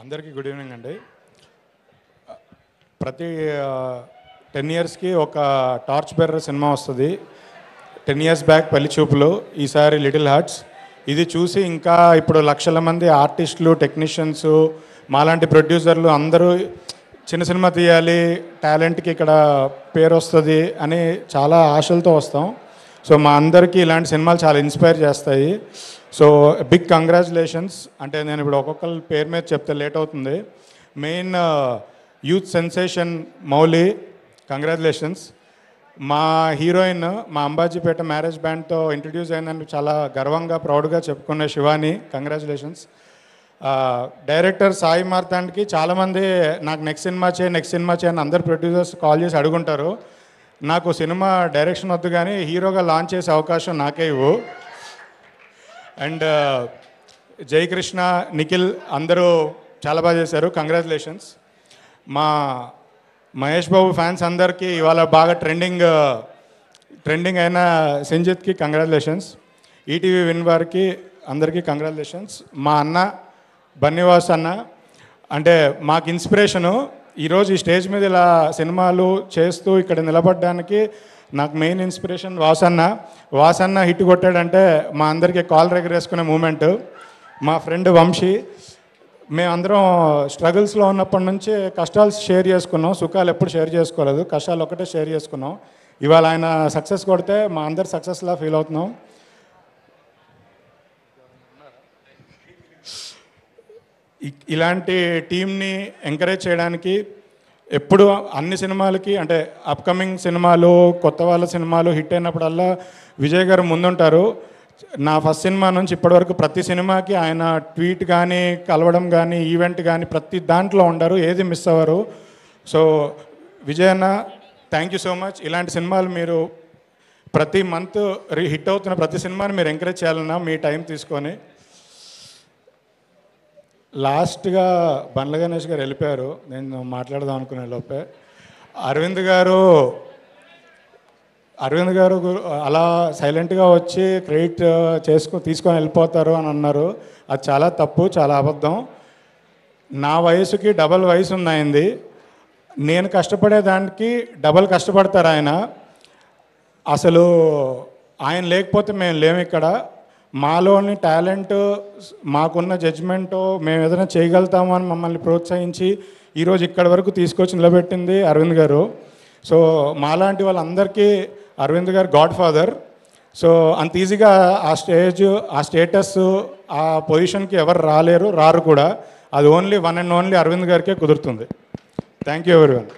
అందరికీ good evening అండి. ప్రతి 10 ఇయర్స్కి ఒక టార్చ్ బెర్రర్ సినిమా వస్తుంది. 10 ఇయర్స్ బ్యాక్ పెళ్లి చూపులు, ఈసారి లిటిల్ హార్ట్స్. ఇది చూసి ఇంకా ఇప్పుడు లక్షల మంది ఆర్టిస్టులు, టెక్నీషియన్స్, మాలాంటి ప్రొడ్యూసర్లు అందరూ చిన్న సినిమా తీయాలి, టాలెంట్కి ఇక్కడ పేరు వస్తుంది అని చాలా ఆశలతో వస్తాం. సో మా అందరికీ ఇలాంటి సినిమాలు చాలా ఇన్స్పైర్ చేస్తాయి. So big congratulations. అంటే నేను ఇప్పుడు ఒక్కొక్కరి పేరు మీద చెప్తే లేట్ అవుతుంది. Main youth sensation Mouli, congratulations. మా హీరోయిన్ మా అంబాజీపేట మ్యారేజ్ బ్యాండ్తో ఇంట్రడ్యూస్ అయిందని చాలా గర్వంగా ప్రౌడ్గా చెప్పుకునే శివాని, కంగ్రాచులేషన్స్. డైరెక్టర్ సాయి మార్తాండ్కి చాలామంది నాకు నెక్స్ట్ సినిమా చేయని అందరు ప్రొడ్యూసర్స్ కాల్ చేసి అడుగుంటారు. నాకు సినిమా డైరెక్షన్ వద్దు కానీ హీరోగా లాంచ్ చేసే అవకాశం నాకే ఇవ్వు. అండ్ జయకృష్ణ, నిఖిల్ అందరూ చాలా బాగా చేశారు, కంగ్రాచులేషన్స్. మా మహేష్ బాబు ఫ్యాన్స్ అందరికీ ఇవాళ బాగా ట్రెండింగ్ అయిన సంజిత్కి కంగ్రాచులేషన్స్. ఈటీవీ విన్ వారికి అందరికీ కంగ్రాచులేషన్స్. మా అన్న బన్నీవాస్ అన్న అంటే మాకు ఇన్స్పిరేషను. ఈరోజు ఈ స్టేజ్ మీద ఇలా సినిమాలు చేస్తూ ఇక్కడ నిలబడడానికి నాకు మెయిన్ ఇన్స్పిరేషన్ వాసన్న హిట్ కొట్టాడంటే మా అందరికీ కాల్ ఎగరేసుకునే మూమెంట్. మా ఫ్రెండ్ వంశీ, మేమందరం స్ట్రగుల్స్లో ఉన్నప్పటి నుంచి కష్టాలు షేర్ చేసుకున్నాం, సుఖాలు ఎప్పుడు షేర్ చేసుకోలేదు, కష్టాలు ఒకటే షేర్ చేసుకున్నాం. ఇవాళ ఆయన సక్సెస్ కొడితే మా అందరు సక్సెస్లా ఫీల్ అవుతున్నాం. ఇలాంటి టీంని ఎంకరేజ్ చేయడానికి ఎప్పుడు అన్ని సినిమాలకి అంటే అప్కమింగ్ సినిమాలు, కొత్త వాళ్ళ సినిమాలు హిట్ అయినప్పుడల్లా విజయ్ గారు ముందుంటారు. నా ఫస్ట్ సినిమా నుంచి ఇప్పటివరకు ప్రతి సినిమాకి ఆయన ట్వీట్ కానీ, కలవడం కానీ, ఈవెంట్ కానీ ప్రతి దాంట్లో ఉండరు, ఏది మిస్ అవ్వరు. సో విజయ్ అన్న, థ్యాంక్ యూ సో మచ్. ఇలాంటి సినిమాలు మీరు ప్రతి మంత్ హిట్ అవుతున్న ప్రతి సినిమాని మీరు ఎంకరేజ్ చేయాలన్నా మీ టైం తీసుకొని. లాస్ట్గా బండ్ల గణేష్ గారు వెళ్ళిపోయారు, నేను మాట్లాడదాం అనుకునే లోపే. అరవింద్ గారు అలా సైలెంట్గా వచ్చి క్రెడిట్ తీసుకొని వెళ్ళిపోతారు అని అన్నారు. అది చాలా తప్పు, చాలా అబద్ధం. నా వయసుకి డబల్ వయసు ఉన్నాయింది. నేను కష్టపడేదానికి డబల్ కష్టపడతారు ఆయన. అసలు ఆయన లేకపోతే మేము లేము ఇక్కడ. మాలోని టాలెంట్, మాకున్న జడ్జ్మెంటు, మేము ఏదైనా చేయగలుగుతాము అని మమ్మల్ని ప్రోత్సహించి ఈరోజు ఇక్కడి వరకు తీసుకొచ్చి నిలబెట్టింది అరవింద్ గారు. సో మాలాంటి వాళ్ళందరికీ అరవింద్ గారు గాడ్ ఫాదర్. సో అంత ఈజీగా ఆ స్టేటస్, ఆ పొజిషన్కి ఎవరు రారు కూడా. అది only one and only Aravind గారికే కుదురుతుంది. Thank you everyone.